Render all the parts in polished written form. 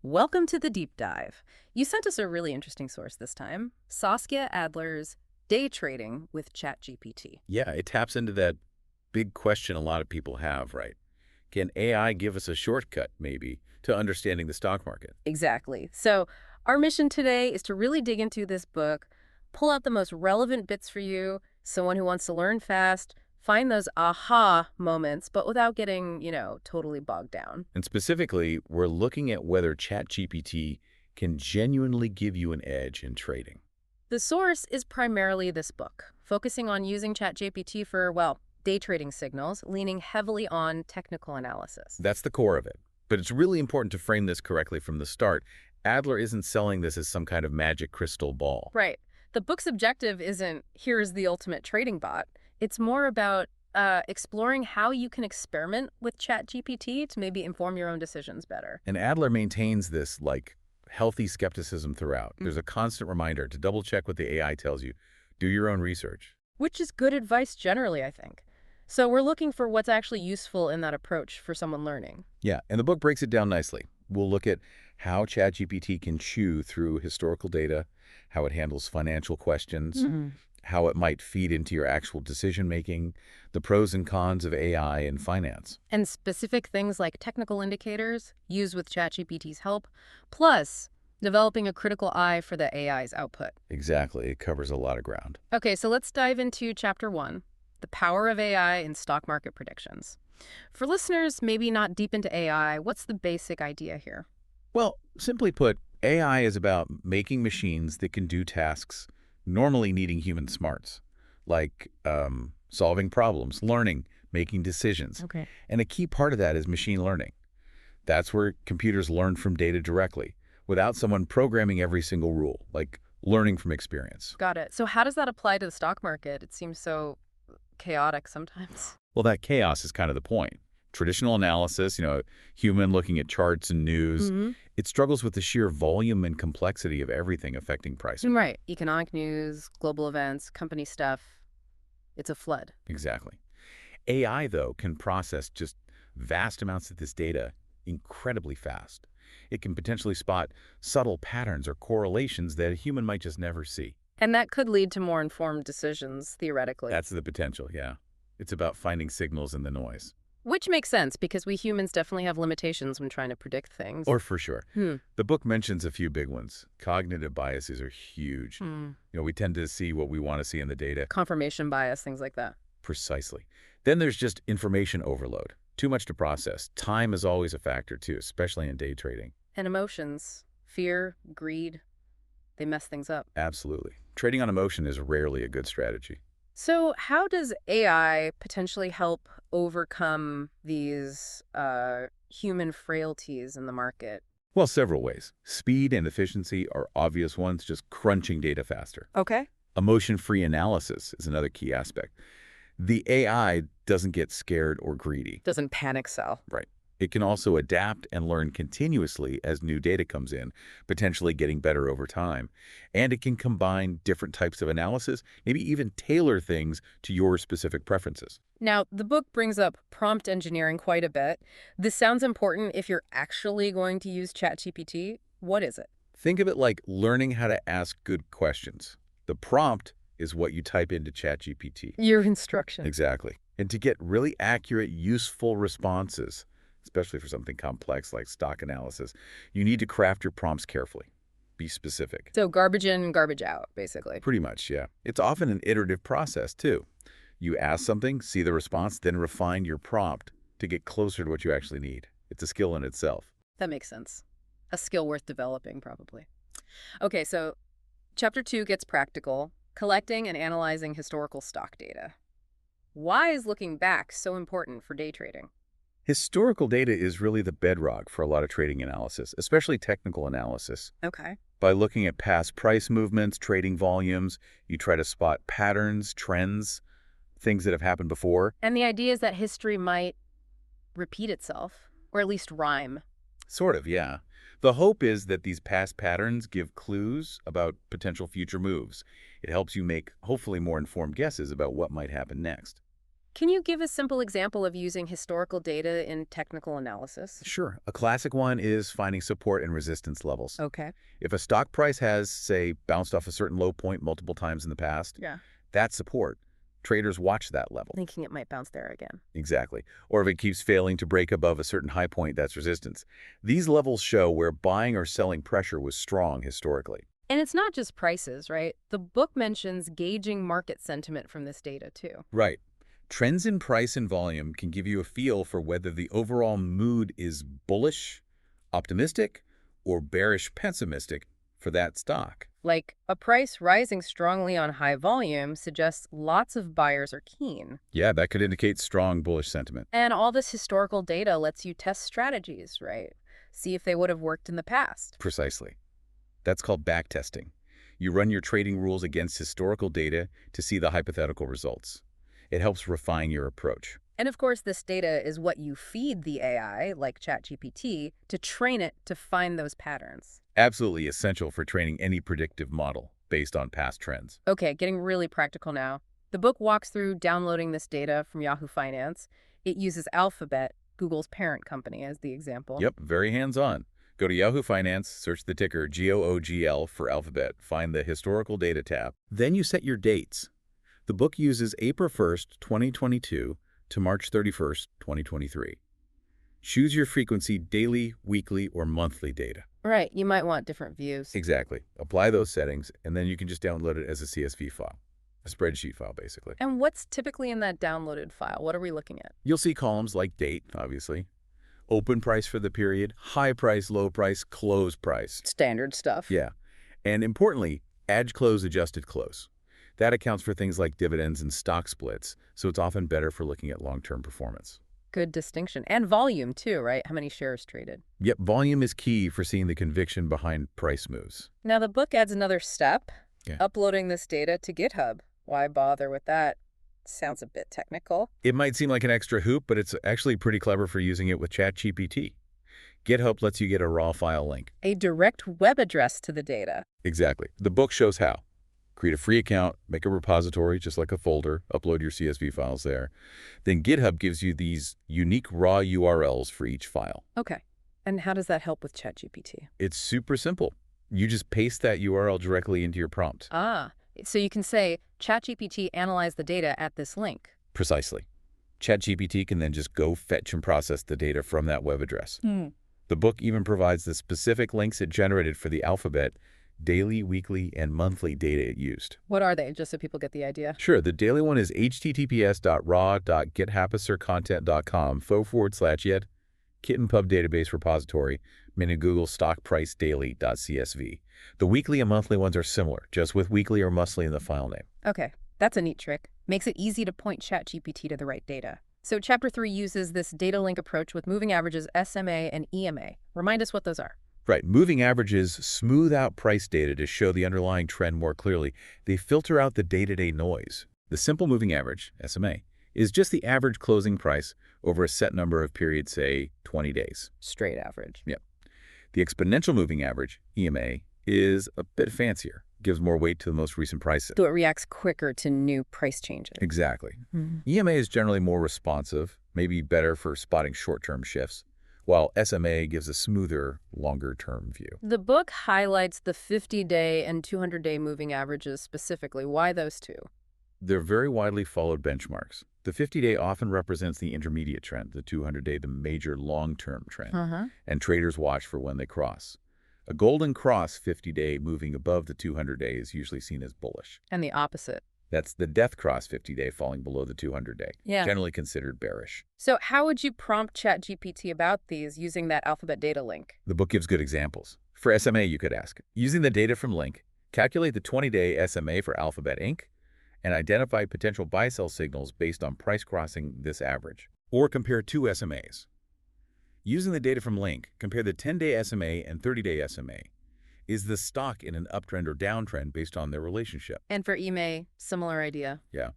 Welcome to the deep dive. You sent us a really interesting source this time, Saskia Adler's Day Trading with ChatGPT. Yeah, it taps into that big question a lot of people have, right? Can AI give us a shortcut, maybe, to understanding the stock market? Exactly. So, our mission today is to really dig into this book, pull out the most relevant bits for you, someone who wants to learn fast, find those aha moments, but without getting, totally bogged down. And specifically, we're looking at whether ChatGPT can genuinely give you an edge in trading. The source is primarily this book, focusing on using ChatGPT for, well, day trading signals, leaning heavily on technical analysis. That's the core of it. But it's really important to frame this correctly from the start. Adler isn't selling this as some kind of magic crystal ball. Right. The book's objective isn't, here's the ultimate trading bot. It's more about exploring how you can experiment with ChatGPT to maybe inform your own decisions better. And Adler maintains this, like, healthy skepticism throughout. There's a constant reminder to double-check what the AI tells you. Do your own research. Which is good advice generally, I think. So we're looking for what's actually useful in that approach for someone learning. Yeah, and the book breaks it down nicely. We'll look at how ChatGPT can chew through historical data, how it handles financial questions, how it might feed into your actual decision-making, the pros and cons of AI in finance. And specific things like technical indicators used with ChatGPT's help, plus developing a critical eye for the AI's output. Exactly. It covers a lot of ground. Okay, so let's dive into Chapter 1, The Power of AI in Stock Market Predictions. For listeners maybe not deep into AI, what's the basic idea here? Well, simply put, AI is about making machines that can do tasks normally needing human smarts, like solving problems, learning, making decisions. Okay. And a key part of that is machine learning. That's where computers learn from data directly, without someone programming every single rule, like learning from experience. Got it. So how does that apply to the stock market? It seems so chaotic sometimes. Well, that chaos is kind of the point. Traditional analysis, human looking at charts and news, it struggles with the sheer volume and complexity of everything affecting pricing. Right. Economic news, global events, company stuff. It's a flood. Exactly. AI, though, can process just vast amounts of this data incredibly fast. It can potentially spot subtle patterns or correlations that a human might just never see. And that could lead to more informed decisions, theoretically. That's the potential, yeah. It's about finding signals in the noise. Which makes sense, because we humans definitely have limitations when trying to predict things. Or for sure. The book mentions a few big ones. Cognitive biases are huge. We tend to see what we want to see in the data. Confirmation bias, things like that. Precisely. Then there's just information overload. Too much to process. Time is always a factor, too, especially in day trading. And emotions, fear, greed, they mess things up. Absolutely. Trading on emotion is rarely a good strategy. So how does AI potentially help overcome these human frailties in the market? Well, several ways. Speed and efficiency are obvious ones, just crunching data faster. Okay. Emotion-free analysis is another key aspect. The AI doesn't get scared or greedy. Doesn't panic sell. Right. It can also adapt and learn continuously as new data comes in, potentially getting better over time. And it can combine different types of analysis, maybe even tailor things to your specific preferences. Now, the book brings up prompt engineering quite a bit. This sounds important if you're actually going to use ChatGPT. What is it? Think of it like learning how to ask good questions. The prompt is what you type into ChatGPT. Your instructions. Exactly. And to get really accurate, useful responses, especially for something complex like stock analysis, you need to craft your prompts carefully. Be specific. So garbage in, garbage out, basically. Pretty much, yeah. It's often an iterative process, too. You ask something, see the response, then refine your prompt to get closer to what you actually need. It's a skill in itself. That makes sense. A skill worth developing, probably. Okay, so Chapter 2 gets practical, collecting and analyzing historical stock data. Why is looking back so important for day trading? Historical data is really the bedrock for a lot of trading analysis, especially technical analysis. Okay. By looking at past price movements, trading volumes, you try to spot patterns, trends, things that have happened before. And the idea is that history might repeat itself, or at least rhyme. Sort of, yeah. The hope is that these past patterns give clues about potential future moves. It helps you make, hopefully, more informed guesses about what might happen next. Can you give a simple example of using historical data in technical analysis? Sure. A classic one is finding support and resistance levels. Okay. If a stock price has, say, bounced off a certain low point multiple times in the past, Yeah. that's support. Traders watch that level. Thinking it might bounce there again. Exactly. Or if it keeps failing to break above a certain high point, that's resistance. These levels show where buying or selling pressure was strong historically. And it's not just prices, right? The book mentions gauging market sentiment from this data, too. Right. Trends in price and volume can give you a feel for whether the overall mood is bullish, optimistic, or bearish pessimistic for that stock. Like, a price rising strongly on high volume suggests lots of buyers are keen. Yeah, that could indicate strong bullish sentiment. And all this historical data lets you test strategies, right? See if they would have worked in the past. Precisely. That's called backtesting. You run your trading rules against historical data to see the hypothetical results. It helps refine your approach. And of course, this data is what you feed the AI, like ChatGPT, to train it to find those patterns. Absolutely essential for training any predictive model based on past trends. Okay, getting really practical now. The book walks through downloading this data from Yahoo Finance. It uses Alphabet, Google's parent company, as the example. Yep, very hands-on. Go to Yahoo Finance, search the ticker GOOGL for Alphabet, find the Historical Data tab. Then you set your dates. The book uses April 1st, 2022 to March 31st, 2023. Choose your frequency: daily, weekly, or monthly data. Right, you might want different views. Exactly. Apply those settings, and then you can just download it as a CSV file, a spreadsheet file, basically. And what's typically in that downloaded file? What are we looking at? You'll see columns like date, obviously, open price for the period, high price, low price, close price. Standard stuff. Yeah. And importantly, add close, adjusted close. That accounts for things like dividends and stock splits, so it's often better for looking at long-term performance. Good distinction. And volume, too, right? How many shares traded? Yep, volume is key for seeing the conviction behind price moves. Now, the book adds another step, Yeah. uploading this data to GitHub. Why bother with that? Sounds a bit technical. It might seem like an extra hoop, but it's actually pretty clever for using it with ChatGPT. GitHub lets you get a raw file link. A direct web address to the data. Exactly. The book shows how. Create a free account, make a repository, just like a folder, upload your CSV files there. Then GitHub gives you these unique raw URLs for each file. Okay. And how does that help with ChatGPT? It's super simple. You just paste that URL directly into your prompt. Ah, so you can say, ChatGPT analyze the data at this link. Precisely. ChatGPT can then just go fetch and process the data from that web address. The book even provides the specific links it generated for the Alphabet daily, weekly, and monthly data it used. What are they, just so people get the idea? Sure, the daily one is https://raw.githappersurcontent.com/yet kittenpub database repository, meaning Google stock price daily.csv. The weekly and monthly ones are similar, just with weekly or monthly in the file name. Okay, that's a neat trick. Makes it easy to point ChatGPT to the right data. So Chapter 3 uses this data link approach with moving averages SMA and EMA. Remind us what those are. Right, moving averages smooth out price data to show the underlying trend more clearly. They filter out the day-to-day noise. The simple moving average, SMA, is just the average closing price over a set number of periods, say 20 days. Straight average. Yep. The exponential moving average, EMA, is a bit fancier, gives more weight to the most recent prices. So it reacts quicker to new price changes. Exactly. EMA is generally more responsive, maybe better for spotting short-term shifts, while SMA gives a smoother, longer-term view. The book highlights the 50-day and 200-day moving averages specifically. Why those two? They're very widely followed benchmarks. The 50-day often represents the intermediate trend, the 200-day the major long-term trend, and traders watch for when they cross. A golden cross 50-day moving above the 200-day is usually seen as bullish. And the opposite. That's the death cross 50-day falling below the 200-day, generally considered bearish. So how would you prompt ChatGPT about these using that Alphabet data link? The book gives good examples. For SMA, you could ask, using the data from link, calculate the 20-day SMA for Alphabet Inc., and identify potential buy-sell signals based on price crossing this average. Or compare two SMAs. Using the data from link, compare the 10-day SMA and 30-day SMA. Is the stock in an uptrend or downtrend based on their relationship? And for EMA, similar idea. Yeah.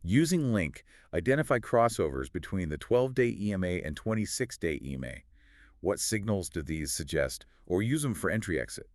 Using link, identify crossovers between the 12-day EMA and 26-day EMA. What signals do these suggest? Or use them for entry-exit.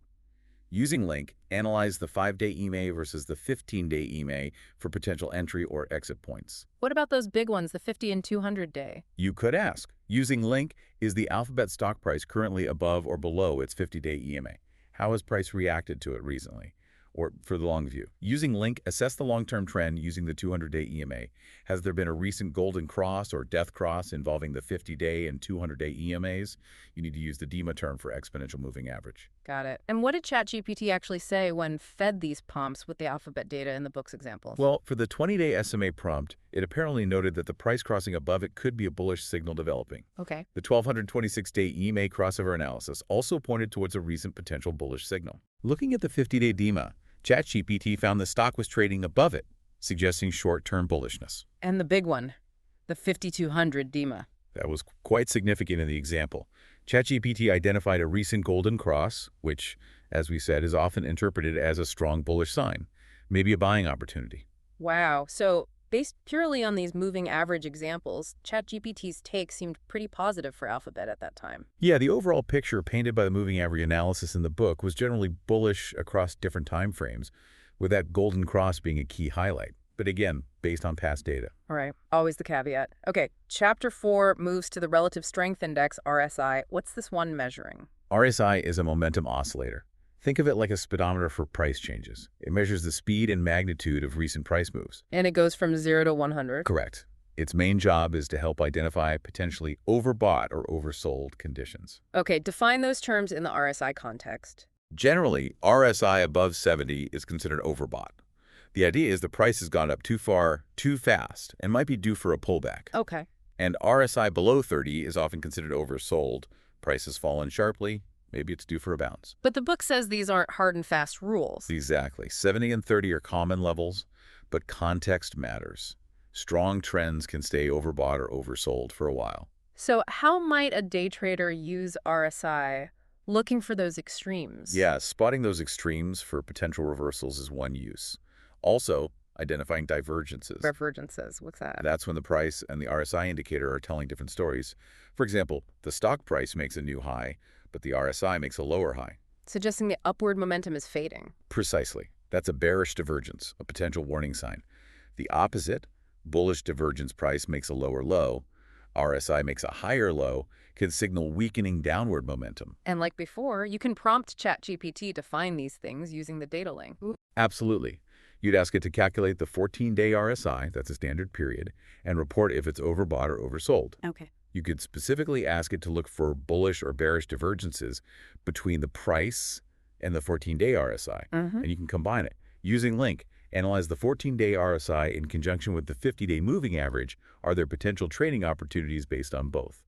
Using Link, analyze the 5-day EMA versus the 15-day EMA for potential entry or exit points. What about those big ones, the 50 and 200 day? You could ask, using Link, is the Alphabet stock price currently above or below its 50-day EMA? How has price reacted to it recently? Or for the long view. Using Link, assess the long-term trend using the 200-day EMA. Has there been a recent golden cross or death cross involving the 50-day and 200-day EMAs? You need to use the DEMA term for exponential moving average. Got it. And what did ChatGPT actually say when fed these prompts with the Alphabet data in the book's examples? Well, for the 20-day SMA prompt, it apparently noted that the price crossing above it could be a bullish signal developing. Okay. The 1226-day EMA crossover analysis also pointed towards a recent potential bullish signal. Looking at the 50-day DEMA, ChatGPT found the stock was trading above it, suggesting short-term bullishness. And the big one, the 5200 DEMA. That was quite significant in the example. ChatGPT identified a recent golden cross, which, as we said, is often interpreted as a strong bullish sign, maybe a buying opportunity. Wow. So based purely on these moving average examples, ChatGPT's take seemed pretty positive for Alphabet at that time. Yeah, the overall picture painted by the moving average analysis in the book was generally bullish across different time frames, with that golden cross being a key highlight. But again, based on past data. All right. Always the caveat. Okay. Chapter 4 moves to the Relative Strength Index, RSI. What's this one measuring? RSI is a momentum oscillator. Think of it like a speedometer for price changes. It measures the speed and magnitude of recent price moves. And it goes from 0 to 100? Correct. Its main job is to help identify potentially overbought or oversold conditions. Okay, define those terms in the RSI context. Generally, RSI above 70 is considered overbought. The idea is the price has gone up too far, too fast, and might be due for a pullback. Okay. And RSI below 30 is often considered oversold. Price has fallen sharply. Maybe it's due for a bounce. But the book says these aren't hard and fast rules. Exactly. 70 and 30 are common levels, but context matters. Strong trends can stay overbought or oversold for a while. So how might a day trader use RSI looking for those extremes? Yeah, spotting those extremes for potential reversals is one use. Also, identifying divergences. Divergences, what's that? That's when the price and the RSI indicator are telling different stories. For example, the stock price makes a new high, but the RSI makes a lower high. Suggesting the upward momentum is fading. Precisely. That's a bearish divergence, a potential warning sign. The opposite, bullish divergence price makes a lower low, RSI makes a higher low, can signal weakening downward momentum. And like before, you can prompt ChatGPT to find these things using the data link. Absolutely. You'd ask it to calculate the 14-day RSI, that's a standard period, and report if it's overbought or oversold. Okay. You could specifically ask it to look for bullish or bearish divergences between the price and the 14-day RSI, and you can combine it. Using Link, analyze the 14-day RSI in conjunction with the 50-day moving average. Are there potential trading opportunities based on both?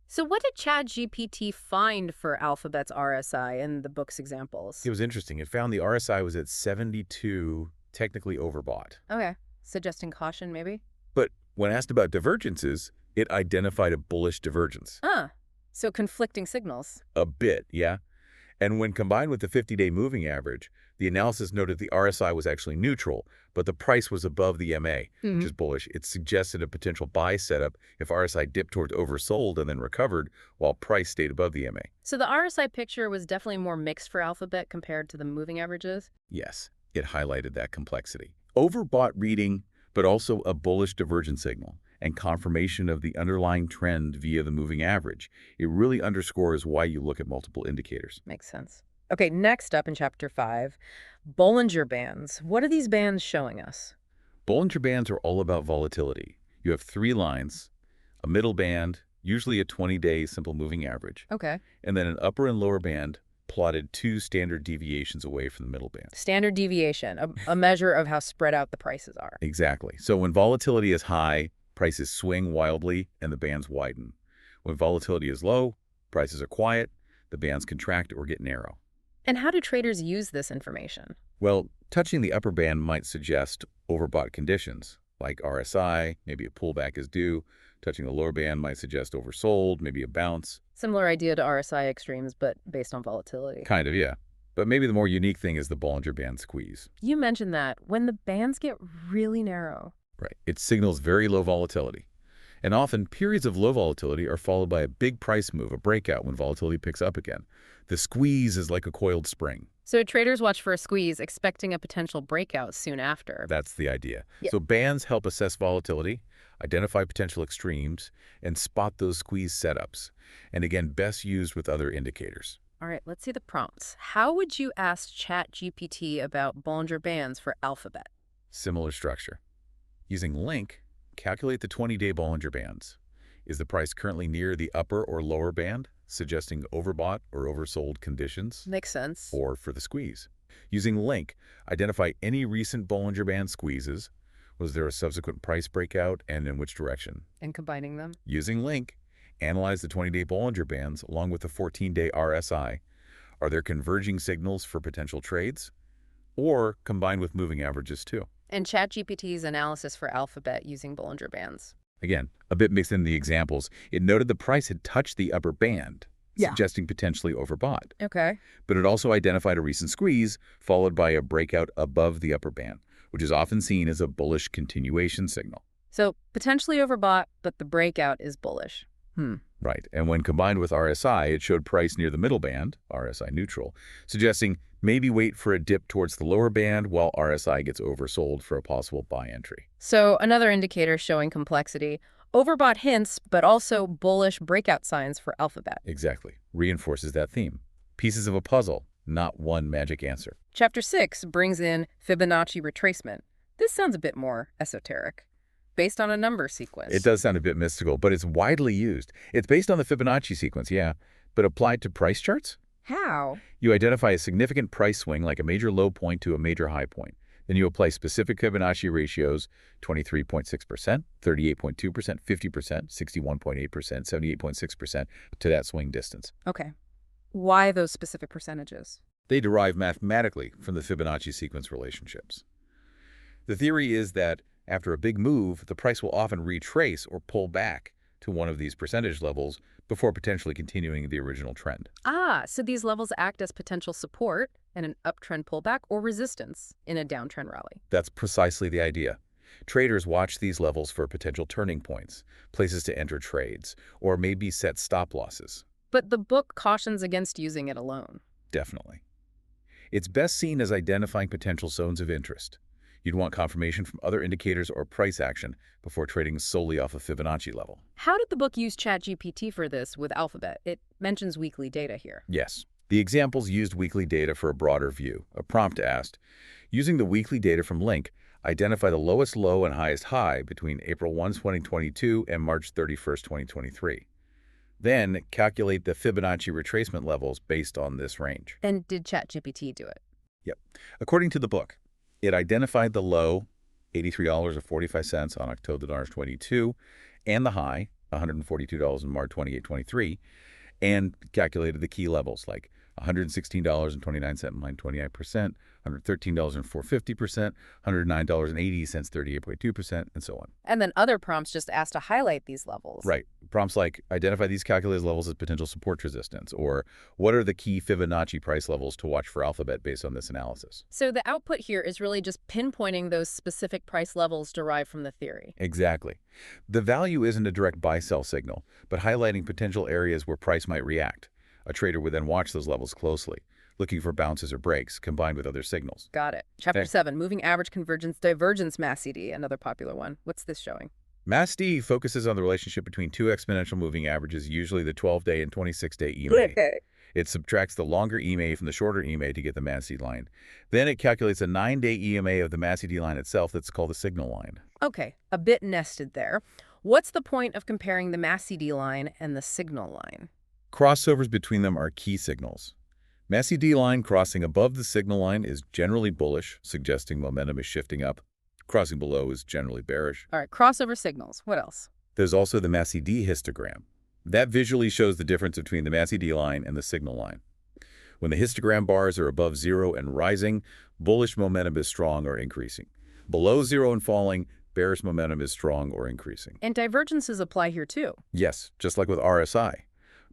So what did ChatGPT find for Alphabet's RSI in the book's examples? It was interesting. It found the RSI was at 72, technically overbought. Okay. Suggesting caution, maybe? But when asked about divergences, it identified a bullish divergence. So conflicting signals. A bit, yeah. And when combined with the 50-day moving average, the analysis noted the RSI was actually neutral, but the price was above the MA, which is bullish. It suggested a potential buy setup if RSI dipped towards oversold and then recovered, while price stayed above the MA. So the RSI picture was definitely more mixed for Alphabet compared to the moving averages? Yes, it highlighted that complexity. Overbought reading, but also a bullish divergence signal and confirmation of the underlying trend via the moving average. It really underscores why you look at multiple indicators. Makes sense. Okay, next up in Chapter 5, Bollinger Bands. What are these bands showing us? Bollinger Bands are all about volatility. You have 3 lines, a middle band, usually a 20-day simple moving average, Okay. and then an upper and lower band plotted 2 standard deviations away from the middle band. Standard deviation, a measure of how spread out the prices are. Exactly. So when volatility is high, prices swing wildly and the bands widen. When volatility is low, prices are quiet, the bands contract or get narrow. And how do traders use this information? Well, touching the upper band might suggest overbought conditions, like RSI, maybe a pullback is due. Touching the lower band might suggest oversold, maybe a bounce. Similar idea to RSI extremes, but based on volatility. Kind of, yeah. But maybe the more unique thing is the Bollinger Band squeeze. You mentioned that when the bands get really narrow. Right. It signals very low volatility. And often, periods of low volatility are followed by a big price move, a breakout when volatility picks up again. The squeeze is like a coiled spring. So traders watch for a squeeze, expecting a potential breakout soon after. That's the idea. Yeah. So bands help assess volatility, identify potential extremes, and spot those squeeze setups. And again, best used with other indicators. All right, let's see the prompts. How would you ask ChatGPT about Bollinger Bands for Alphabet? Similar structure. Using link, calculate the 20-day Bollinger Bands. Is the price currently near the upper or lower band, suggesting overbought or oversold conditions? Makes sense. Or for the squeeze. Using link, identify any recent Bollinger Band squeezes. Was there a subsequent price breakout, and in which direction? And combining them? Using link, analyze the 20-day Bollinger Bands along with the 14-day RSI. Are there converging signals for potential trades? Or combined with moving averages too? And ChatGPT's analysis for Alphabet using Bollinger Bands. Again, a bit mixed in the examples. It noted the price had touched the upper band, suggesting potentially overbought. Okay. But it also identified a recent squeeze followed by a breakout above the upper band, which is often seen as a bullish continuation signal. So potentially overbought, but the breakout is bullish. Right. And when combined with RSI, it showed price near the middle band, RSI neutral, suggesting maybe wait for a dip towards the lower band while RSI gets oversold for a possible buy entry. So another indicator showing complexity. Overbought hints, but also bullish breakout signs for Alphabet. Exactly. Reinforces that theme. Pieces of a puzzle, not one magic answer. Chapter 6 brings in Fibonacci retracement. This sounds a bit more esoteric. Based on a number sequence. It does sound a bit mystical, but it's widely used. It's based on the Fibonacci sequence, yeah, but applied to price charts? How? You identify a significant price swing like a major low point to a major high point. Then you apply specific Fibonacci ratios, 23.6%, 38.2%, 50%, 61.8%, 78.6% to that swing distance. Okay. Why those specific percentages? They derive mathematically from the Fibonacci sequence relationships. The theory is that after a big move, the price will often retrace or pull back to one of these percentage levels before potentially continuing the original trend. So these levels act as potential support in an uptrend pullback or resistance in a downtrend rally. That's precisely the idea. Traders watch these levels for potential turning points, places to enter trades, or maybe set stop losses. But the book cautions against using it alone. Definitely. It's best seen as identifying potential zones of interest. You'd want confirmation from other indicators or price action before trading solely off a Fibonacci level. How did the book use ChatGPT for this with Alphabet? It mentions weekly data here. Yes. The examples used weekly data for a broader view. A prompt asked, using the weekly data from Link, identify the lowest low and highest high between April 1, 2022 and March 31, 2023. Then calculate the Fibonacci retracement levels based on this range. And did ChatGPT do it? Yep. According to the book, it identified the low, $83.45 on October 22, and the high, $142 in March 28-23, and calculated the key levels like $116.29 minus 29%, $113.50%, $109.80, 38.2%, and so on. And then other prompts just asked to highlight these levels. Right. Prompts like identify these calculated levels as potential support resistance, or what are the key Fibonacci price levels to watch for Alphabet based on this analysis. So the output here is really just pinpointing those specific price levels derived from the theory. Exactly. The value isn't a direct buy-sell signal, but highlighting potential areas where price might react. A trader would then watch those levels closely, looking for bounces or breaks combined with other signals. Got it. Chapter 7, moving average convergence divergence MACD, another popular one. What's this showing? MACD focuses on the relationship between two exponential moving averages, usually the 12-day and 26-day EMA. Okay. It subtracts the longer EMA from the shorter EMA to get the MACD line. Then it calculates a 9-day EMA of the MACD line itself that's called the signal line. Okay, a bit nested there. What's the point of comparing the MACD line and the signal line? Crossovers between them are key signals. MACD line crossing above the signal line is generally bullish, suggesting momentum is shifting up. Crossing below is generally bearish. All right, crossover signals. What else? There's also the MACD histogram. That visually shows the difference between the MACD line and the signal line. When the histogram bars are above 0 and rising, bullish momentum is strong or increasing. Below 0 and falling, bearish momentum is strong or increasing. And divergences apply here too. Yes, just like with RSI.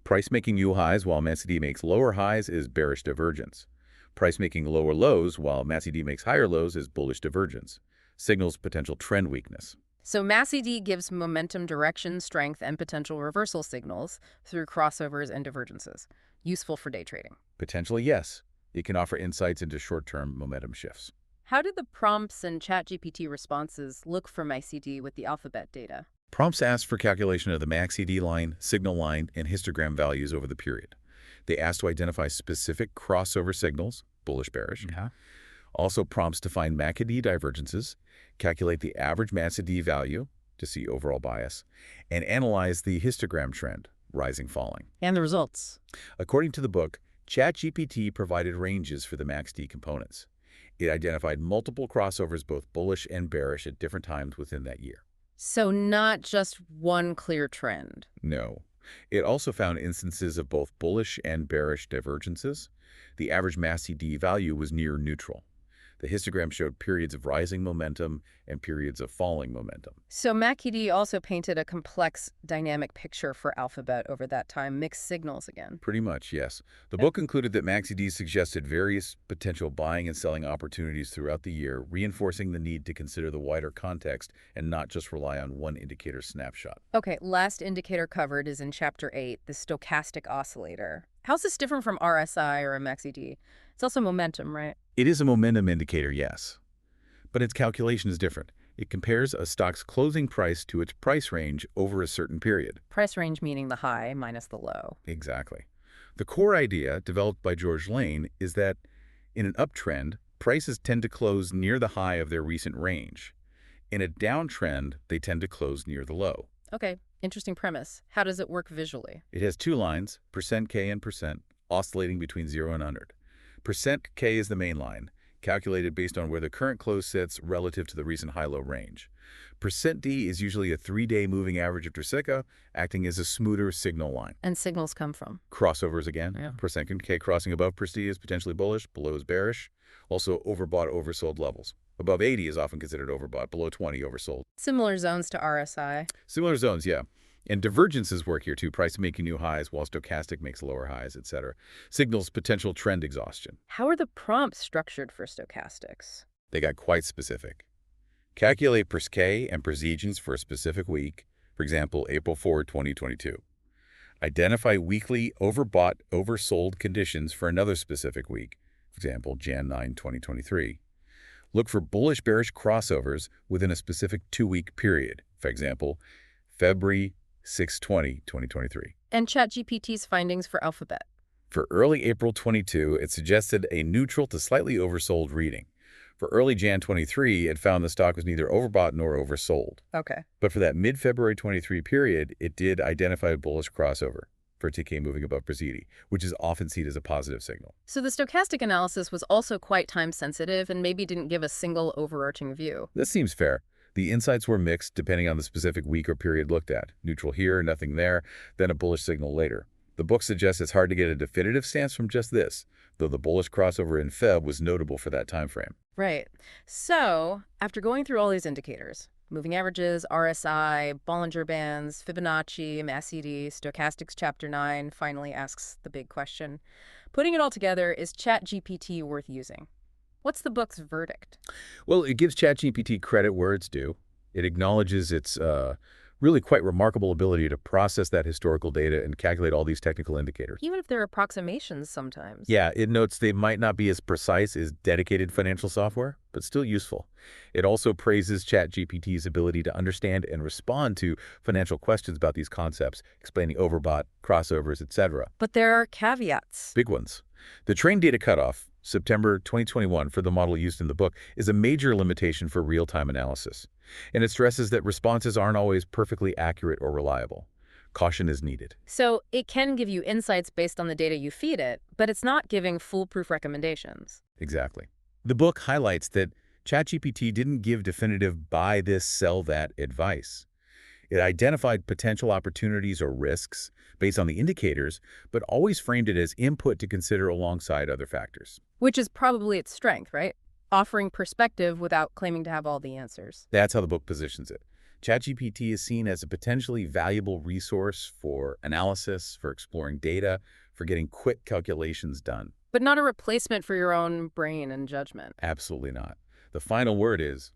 Price making new highs while MACD makes lower highs is bearish divergence. Price making lower lows while MACD makes higher lows is bullish divergence. Signals potential trend weakness. So MACD gives momentum, direction, strength, and potential reversal signals through crossovers and divergences. Useful for day trading. Potentially, yes. It can offer insights into short-term momentum shifts. How did the prompts and ChatGPT responses look for MACD with the alphabet data? Prompts asked for calculation of the MACD line, signal line, and histogram values over the period. They asked to identify specific crossover signals, bullish, bearish. Yeah. Also prompts to find MACD divergences, calculate the average MACD value to see overall bias, and analyze the histogram trend, rising, falling. And the results? According to the book, ChatGPT provided ranges for the MACD components. It identified multiple crossovers, both bullish and bearish, at different times within that year. So not just one clear trend. No. It also found instances of both bullish and bearish divergences. The average MACD value was near neutral. The histogram showed periods of rising momentum and periods of falling momentum. So MACD also painted a complex dynamic picture for Alphabet over that time, mixed signals again. Pretty much, yes. The book concluded that MACD suggested various potential buying and selling opportunities throughout the year, reinforcing the need to consider the wider context and not just rely on one indicator snapshot. Okay, last indicator covered is in Chapter 8, the stochastic oscillator. How's this different from RSI or a MACD? It's also momentum, right? It is a momentum indicator, yes. But its calculation is different. It compares a stock's closing price to its price range over a certain period. Price range meaning the high minus the low. Exactly. The core idea, developed by George Lane, is that in an uptrend, prices tend to close near the high of their recent range. In a downtrend, they tend to close near the low. Okay, interesting premise. How does it work visually? It has two lines, %K and %, oscillating between 0 and 100. %K is the main line, calculated based on where the current close sits relative to the recent high-low range. %D is usually a 3-day moving average of Tresicca, acting as a smoother signal line. And signals come from? Crossovers again. Yeah. %K crossing above %D is potentially bullish, below is bearish. Also overbought, oversold levels. Above 80 is often considered overbought, below 20 oversold. Similar zones to RSI. Similar zones, yeah. And divergences work here too, price making new highs while stochastic makes lower highs, etc. Signals potential trend exhaustion. How are the prompts structured for stochastics? They got quite specific. Calculate %K and % for a specific week, for example, April 4, 2022. Identify weekly overbought, oversold conditions for another specific week, for example, Jan 9, 2023. Look for bullish-bearish crossovers within a specific 2-week period, for example, February 6/20, 2023. And ChatGPT's findings for Alphabet. For early April 22, it suggested a neutral to slightly oversold reading. For early Jan 23, it found the stock was neither overbought nor oversold. Okay. But for that mid-February 23 period, it did identify a bullish crossover for TK moving above %D, which is often seen as a positive signal. So the stochastic analysis was also quite time-sensitive and maybe didn't give a single overarching view. This seems fair. The insights were mixed depending on the specific week or period looked at. Neutral here, nothing there, then a bullish signal later. The book suggests it's hard to get a definitive stance from just this, though the bullish crossover in Feb was notable for that time frame. Right. So, after going through all these indicators, moving averages, RSI, Bollinger Bands, Fibonacci, MACD, Stochastics Chapter 9 finally asks the big question. Putting it all together, is ChatGPT worth using? What's the book's verdict? Well, it gives ChatGPT credit where it's due. It acknowledges its really quite remarkable ability to process that historical data and calculate all these technical indicators. Even if they're approximations sometimes. Yeah, it notes they might not be as precise as dedicated financial software, but still useful. It also praises ChatGPT's ability to understand and respond to financial questions about these concepts, explaining overbought, crossovers, etc. But there are caveats. Big ones. The train data cutoff, September 2021, for the model used in the book, is a major limitation for real-time analysis. And it stresses that responses aren't always perfectly accurate or reliable. Caution is needed. So it can give you insights based on the data you feed it, but it's not giving foolproof recommendations. Exactly. The book highlights that ChatGPT didn't give definitive buy this, sell that advice. It identified potential opportunities or risks based on the indicators, but always framed it as input to consider alongside other factors. Which is probably its strength, right? Offering perspective without claiming to have all the answers. That's how the book positions it. ChatGPT is seen as a potentially valuable resource for analysis, for exploring data, for getting quick calculations done. But not a replacement for your own brain and judgment. Absolutely not. The final word is,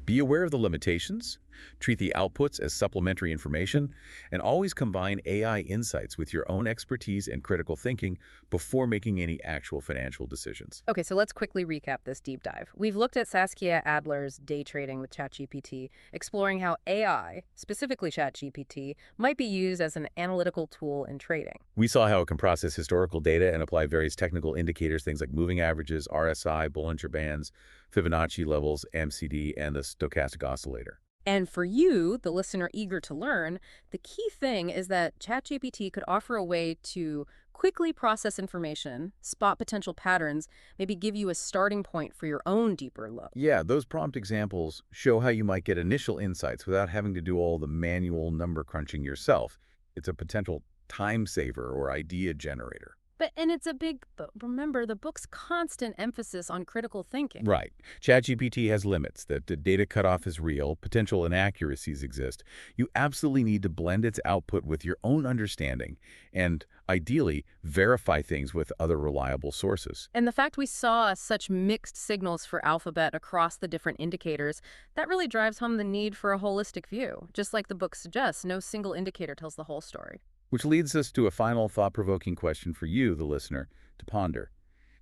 be aware of the limitations, Treat the outputs as supplementary information, and always combine AI insights with your own expertise and critical thinking before making any actual financial decisions. Okay, so let's quickly recap this deep dive. We've looked at Saskia Adler's day trading with ChatGPT, exploring how AI, specifically ChatGPT, might be used as an analytical tool in trading. We saw how it can process historical data and apply various technical indicators, things like moving averages, RSI, Bollinger Bands, Fibonacci levels, MCD, and the stochastic oscillator. And for you, the listener eager to learn, the key thing is that ChatGPT could offer a way to quickly process information, spot potential patterns, maybe give you a starting point for your own deeper look. Yeah, those prompt examples show how you might get initial insights without having to do all the manual number crunching yourself. It's a potential time saver or idea generator. And it's a but remember the book's constant emphasis on critical thinking. Right. ChatGPT has limits, that the data cutoff is real, potential inaccuracies exist. You absolutely need to blend its output with your own understanding and, ideally, verify things with other reliable sources. And the fact we saw such mixed signals for Alphabet across the different indicators, that really drives home the need for a holistic view. Just like the book suggests, no single indicator tells the whole story. Which leads us to a final thought-provoking question for you, the listener, to ponder.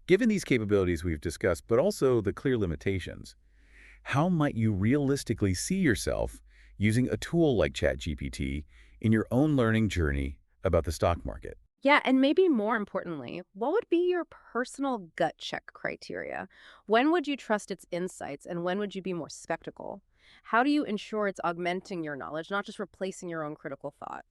Given these capabilities we've discussed, but also the clear limitations, how might you realistically see yourself using a tool like ChatGPT in your own learning journey about the stock market? Yeah, and maybe more importantly, what would be your personal gut check criteria? When would you trust its insights and when would you be more skeptical? How do you ensure it's augmenting your knowledge, not just replacing your own critical thought?